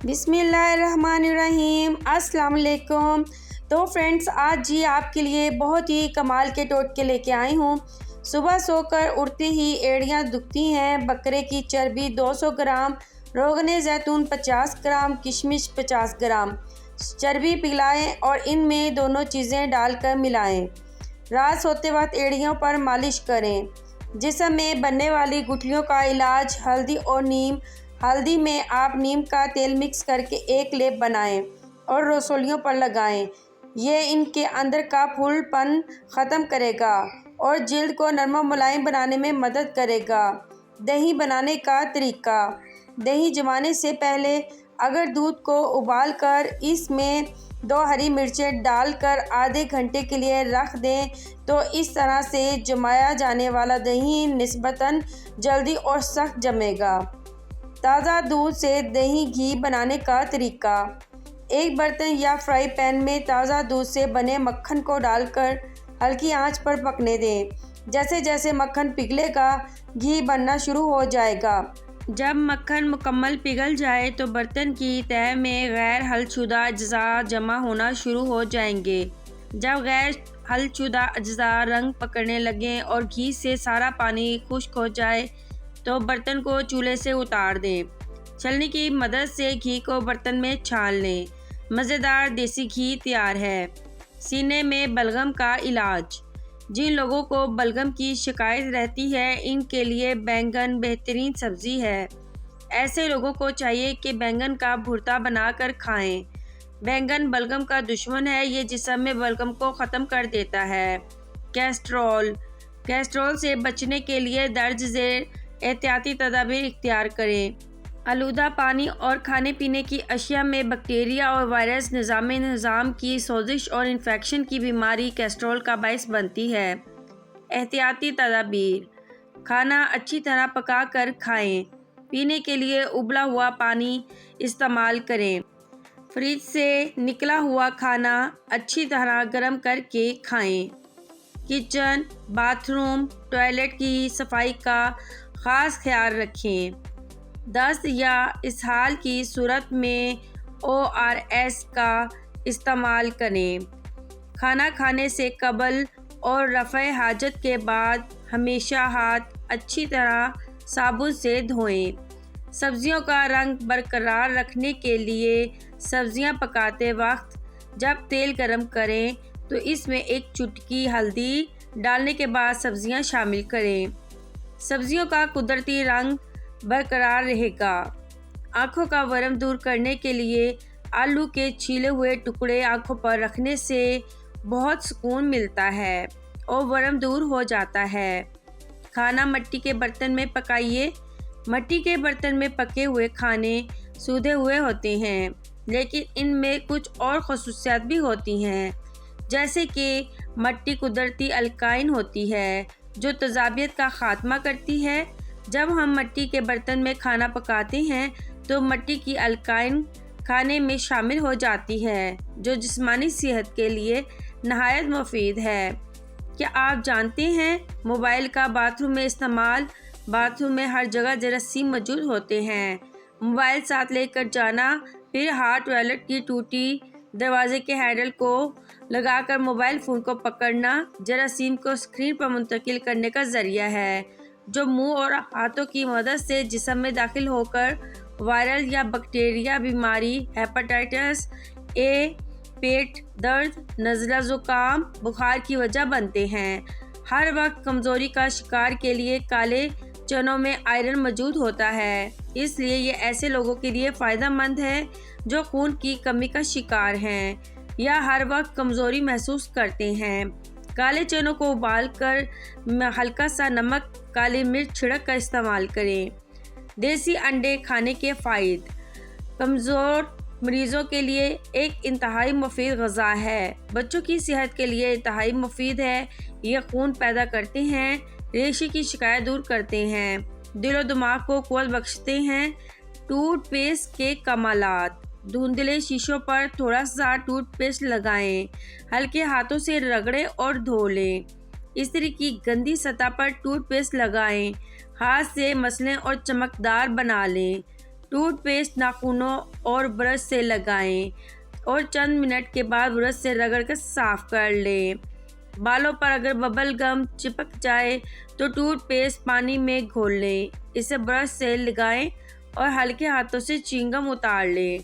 بسم اللہ الرحمن الرحیم۔ السلام علیکم۔ تو فرینڈز، آج آپ کے لیے بہت ہی کمال کے ٹوٹکے لے کے آئی ہوں۔ صبح سو کر اٹھتے ہی ایڑیاں دکھتی ہیں، بکرے کی چربی 200 گرام، روغن زیتون 50 گرام، کشمش 50 گرام چربی پگھلائیں اور ان میں دونوں چیزیں ڈال کر ملائیں۔ رات سوتے وقت ایڑیوں پر مالش کریں۔ جسم میں بننے والی گٹھلیوں کا علاج ہلدی اور نیم۔ ہلدی میں آپ نیم کا تیل مکس کر کے ایک لیپ بنائیں اور رسولیوں پر لگائیں۔ یہ ان کے اندر کا پھول پن ختم کرے گا اور جلد کو نرم و ملائم بنانے میں مدد کرے گا۔ دہی بنانے کا طریقہ۔ دہی جمانے سے پہلے اگر دودھ کو ابال کر اس میں 2 ہری مرچیں ڈال کر آدھے گھنٹے کے لیے رکھ دیں تو اس طرح سے جمایا جانے والا دہی نسبتاً جلدی اور سخت جمے گا۔ تازہ دودھ سے دہی گھی بنانے کا طریقہ۔ ایک برتن یا فرائی پین میں تازہ دودھ سے بنے مکھن کو ڈال کر ہلکی آنچ پر پکنے دیں۔ جیسے جیسے مکھن پگھلے گا، گھی بننا شروع ہو جائے گا۔ جب مکھن مکمل پگھل جائے تو برتن کی تہہ میں غیر حل شدہ اجزاء جمع ہونا شروع ہو جائیں گے۔ جب غیر حل شدہ اجزاء رنگ پکڑنے لگیں اور گھی سے سارا پانی خشک ہو جائے تو برتن کو چولہے سے اتار دیں۔ چھلنی کی مدد سے گھی کو برتن میں چھان لیں۔ مزیدار دیسی گھی تیار ہے۔ سینے میں بلغم کا علاج۔ جن لوگوں کو بلغم کی شکایت رہتی ہے ان کے لیے بینگن بہترین سبزی ہے۔ ایسے لوگوں کو چاہیے کہ بینگن کا بھرتا بنا کر کھائیں۔ بینگن بلغم کا دشمن ہے، یہ جسم میں بلغم کو ختم کر دیتا ہے۔ کیسٹرول۔ کیسٹرول سے بچنے کے لیے درج ذیل احتیاطی تدابیر اختیار کریں۔ آلودہ پانی اور کھانے پینے کی اشیاء میں بیکٹیریا اور وائرس نظام کی سوزش اور انفیکشن کی بیماری کیسٹرول کا باعث بنتی ہے۔ احتیاطی تدابیر۔ کھانا اچھی طرح پکا کر کھائیں۔ پینے کے لیے ابلا ہوا پانی استعمال کریں۔ فریج سے نکلا ہوا کھانا اچھی طرح گرم کر کے کھائیں۔ کچن، باتھ روم، ٹوائلٹ کی صفائی کا خاص خیال رکھیں۔ دست یا اسہال کی صورت میں ORS کا استعمال کریں۔ کھانا کھانے سے قبل اور رفع حاجت کے بعد ہمیشہ ہاتھ اچھی طرح صابن سے دھوئیں۔ سبزیوں کا رنگ برقرار رکھنے کے لیے سبزیاں پکاتے وقت جب تیل گرم کریں تو اس میں ایک چٹکی ہلدی ڈالنے کے بعد سبزیاں شامل کریں۔ سبزیوں کا قدرتی رنگ برقرار رہے گا۔ آنکھوں کا ورم دور کرنے کے لیے آلو کے چھیلے ہوئے ٹکڑے آنکھوں پر رکھنے سے بہت سکون ملتا ہے اور ورم دور ہو جاتا ہے۔ کھانا مٹی کے برتن میں پکائیے۔ مٹی کے برتن میں پکے ہوئے کھانے سودھے ہوئے ہوتے ہیں، لیکن ان میں کچھ اور خصوصیات بھی ہوتی ہیں، جیسے کہ مٹی قدرتی الکائن ہوتی ہے جو تیزابیت کا خاتمہ کرتی ہے۔ جب ہم مٹی کے برتن میں کھانا پکاتے ہیں تو مٹی کی الکائن کھانے میں شامل ہو جاتی ہے، جو جسمانی صحت کے لیے نہایت مفید ہے۔ کیا آپ جانتے ہیں موبائل کا باتھ روم میں استعمال؟ باتھ روم میں ہر جگہ جراثیم موجود ہوتے ہیں۔ موبائل ساتھ لے کر جانا، پھر ہاتھ ٹوائلٹ کی ٹوٹی دروازے کے ہینڈل کو لگا کر موبائل فون کو پکڑنا جراثیم کو اسکرین پر منتقل کرنے کا ذریعہ ہے، جو منہ اور ہاتھوں کی مدد سے جسم میں داخل ہو کر وائرل یا بیکٹیریا بیماری، ہیپاٹائٹس A، پیٹ درد، نزلہ زکام، بخار کی وجہ بنتے ہیں۔ ہر وقت کمزوری کا شکار کے لیے کالے چنوں میں آئرن موجود ہوتا ہے، اس لیے یہ ایسے لوگوں کے لیے فائدہ مند ہے جو خون کی کمی کا شکار ہیں یا ہر وقت کمزوری محسوس کرتے ہیں۔ کالے چنوں کو ابال کر ہلکا سا نمک، کالی مرچ چھڑک کر استعمال کریں۔ دیسی انڈے کھانے کے فوائد۔ کمزور مریضوں کے لیے ایک انتہائی مفید غذا ہے۔ بچوں کی صحت کے لیے انتہائی مفید ہے۔ یہ خون پیدا کرتے ہیں، ریشے کی شکایت دور کرتے ہیں، دل و دماغ کو قوت بخشتے ہیں۔ ٹوتھ پیسٹ کے کمالات۔ دھندلے شیشوں پر تھوڑا سا ٹوتھ پیسٹ لگائیں، ہلکے ہاتھوں سے رگڑیں اور دھو لیں۔ استری کی گندی سطح پر ٹوتھ پیسٹ لگائیں، ہاتھ سے مسلیں اور چمکدار بنا لیں۔ ٹوتھ پیسٹ ناخنوں اور برش سے لگائیں اور چند منٹ کے بعد برش سے رگڑ کر صاف کر لیں۔ بالوں پر اگر ببل گم چپک جائے تو ٹوتھ پیسٹ پانی میں گھول لیں، اسے برش سے لگائیں اور ہلکے ہاتھوں سے چیونگم اتار لیں۔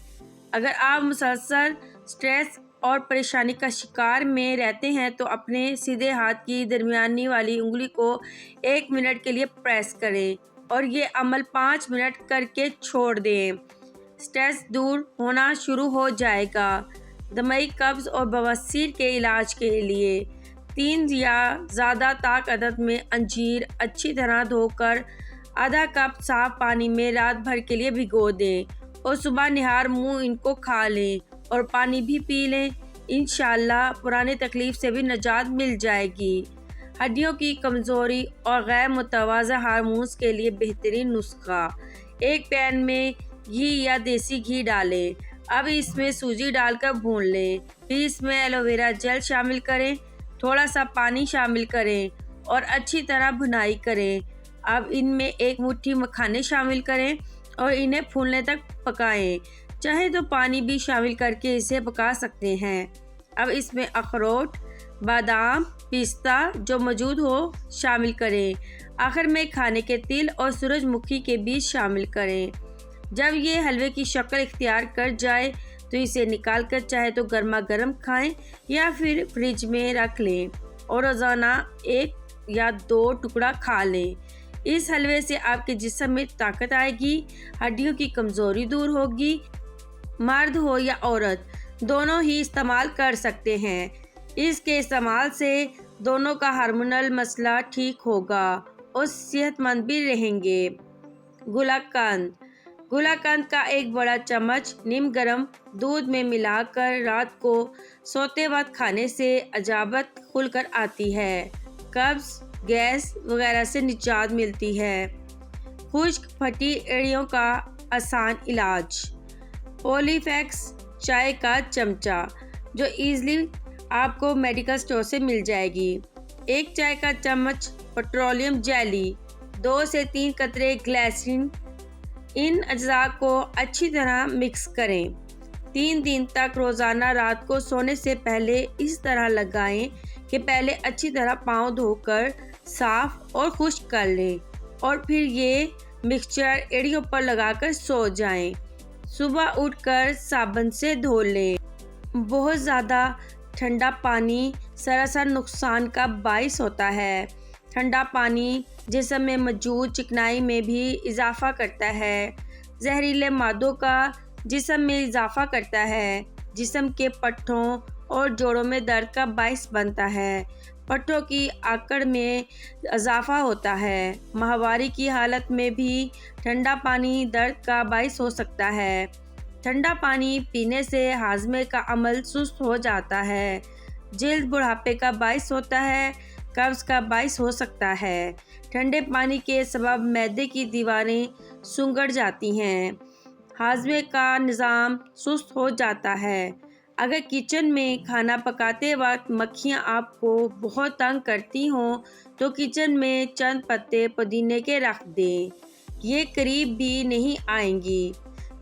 اگر آپ مسلسل سٹریس اور پریشانی کا شکار میں رہتے ہیں تو اپنے سیدھے ہاتھ کی درمیانی والی انگلی کو 1 منٹ کے لیے پریس کریں اور یہ عمل 5 منٹ کر کے چھوڑ دیں۔ سٹریس دور ہونا شروع ہو جائے گا۔ دماغی قبض اور بواسیر کے علاج کے لیے 3 یا زیادہ تاک عدد میں انجیر اچھی طرح دھو کر آدھا کپ صاف پانی میں رات بھر کے لیے بھگو دیں اور صبح نہار منہ ان کو کھا لیں اور پانی بھی پی لیں۔ انشاءاللہ پرانی تکلیف سے بھی نجات مل جائے گی۔ ہڈیوں کی کمزوری اور غیر متوازن ہارمونز کے لیے بہترین نسخہ۔ ایک پین میں گھی یا دیسی گھی ڈالیں، اب اس میں سوجی ڈال کر بھون لیں، پھر اس میں ایلو ویرا جیل شامل کریں، تھوڑا سا پانی شامل کریں اور اچھی طرح بھنائی کریں۔ اب ان میں 1 مٹھی مکھانے شامل کریں اور انہیں پھولنے تک پکائیں، چاہے تو پانی بھی شامل کر کے اسے پکا سکتے ہیں۔ اب اس میں اخروٹ، بادام، پستہ جو موجود ہو شامل کریں، آخر میں کھانے کے تل اور سورج مکھی کے بیج شامل کریں۔ جب یہ حلوے کی شکل اختیار کر جائے تو اسے نکال کر چاہے تو گرما گرم کھائیں یا پھر فریج میں رکھ لیں اور روزانہ 1 یا 2 ٹکڑا کھا لیں۔ اس حلوے سے آپ کے جسم میں طاقت آئے گی، ہڈیوں کی کمزوری دور ہوگی۔ مرد ہو یا عورت دونوں ہی استعمال کر سکتے ہیں۔ اس کے استعمال سے دونوں کا ہارمونل مسئلہ ٹھیک ہوگا اور صحت مند بھی رہیں گے۔ گلہ قند کا 1 بڑا چمچ نیم گرم دودھ میں ملا کر رات کو سوتے وقت کھانے سے عجابت کھل کر آتی ہے، قبض، گیس وغیرہ سے نجات ملتی ہے۔ خشک پھٹی ایڑیوں کا آسان علاج۔ پولی فیکس چائے کا چمچہ جو ایزلی آپ کو میڈیکل سٹور سے مل جائے گی، 1 چائے کا چمچ پیٹرولیم جیلی، 2 سے 3 قطرے گلیسرین، ان اجزاء کو اچھی طرح مکس کریں۔ 3 دن تک روزانہ رات کو سونے سے پہلے اس طرح لگائیں کہ پہلے اچھی طرح پاؤں دھو کر صاف اور خشک کر لیں اور پھر یہ مکسچر ایڑیوں پر لگا کر سو جائیں۔ صبح اٹھ کر صابن سے دھو لیں۔ بہت زیادہ ٹھنڈا پانی سراسر نقصان کا باعث ہوتا ہے۔ ٹھنڈا پانی جسم میں موجود چکنائی میں بھی اضافہ کرتا ہے، زہریلے مادوں کا جسم میں اضافہ کرتا ہے، جسم کے پٹھوں اور جوڑوں میں درد کا باعث بنتا ہے، پٹھوں کی آکڑ میں اضافہ ہوتا ہے۔ ماہواری کی حالت میں بھی ٹھنڈا پانی درد کا باعث ہو سکتا ہے۔ ٹھنڈا پانی پینے سے ہاضمے کا عمل سست ہو جاتا ہے، جلد بڑھاپے کا باعث ہوتا ہے، قبض کا باعث ہو سکتا ہے۔ ٹھنڈے پانی کے سبب معدے کی دیواریں سنگڑ جاتی ہیں، ہاضمے کا نظام سست ہو جاتا ہے۔ اگر کچن میں کھانا پکاتے وقت مکھیاں آپ کو بہت تنگ کرتی ہوں تو کچن میں چند پتے پودینے کے رکھ دیں، یہ قریب بھی نہیں آئیں گی۔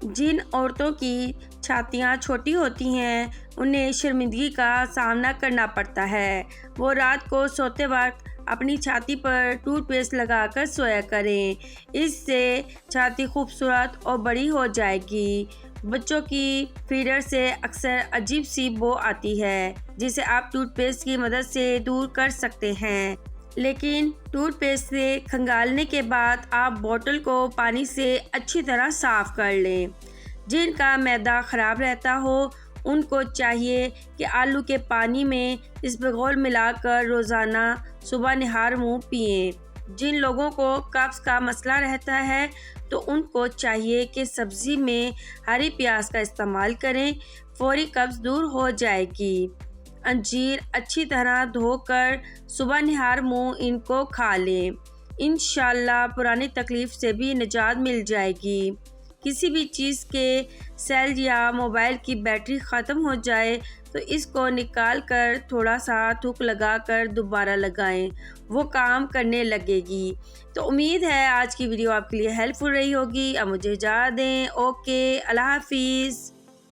جن عورتوں کی چھاتیاں چھوٹی ہوتی ہیں انہیں شرمندگی کا سامنا کرنا پڑتا ہے، وہ رات کو سوتے وقت اپنی چھاتی پر ٹوتھ پیسٹ لگا کر سویا کریں، اس سے چھاتی خوبصورت اور بڑی ہو جائے گی۔ بچوں کی فیڈر سے اکثر عجیب سی بو آتی ہے جسے آپ ٹوتھ پیسٹ کی مدد سے دور کر سکتے ہیں، لیکن ٹوتھ پیسٹ سے کھنگالنے کے بعد آپ بوتل کو پانی سے اچھی طرح صاف کر لیں۔ جن کا معدہ خراب رہتا ہو ان کو چاہیے کہ آلو کے پانی میں اسبغول ملا کر روزانہ صبح نہار منہ پئیں۔ جن لوگوں کو قبض کا مسئلہ رہتا ہے تو ان کو چاہیے کہ سبزی میں ہری پیاز کا استعمال کریں، فوری قبض دور ہو جائے گی۔ انجیر اچھی طرح دھو کر صبح نہار منہ ان کو کھا لیں، انشاءاللہ پرانی تکلیف سے بھی نجات مل جائے گی۔ کسی بھی چیز کے سیل یا موبائل کی بیٹری ختم ہو جائے تو اس کو نکال کر تھوڑا سا تھوک لگا کر دوبارہ لگائیں، وہ کام کرنے لگے گی۔ تو امید ہے آج کی ویڈیو آپ کے لیے ہیلپ فل رہی ہوگی۔ اب مجھے اجازت دیں، اوکے، اللہ حافظ۔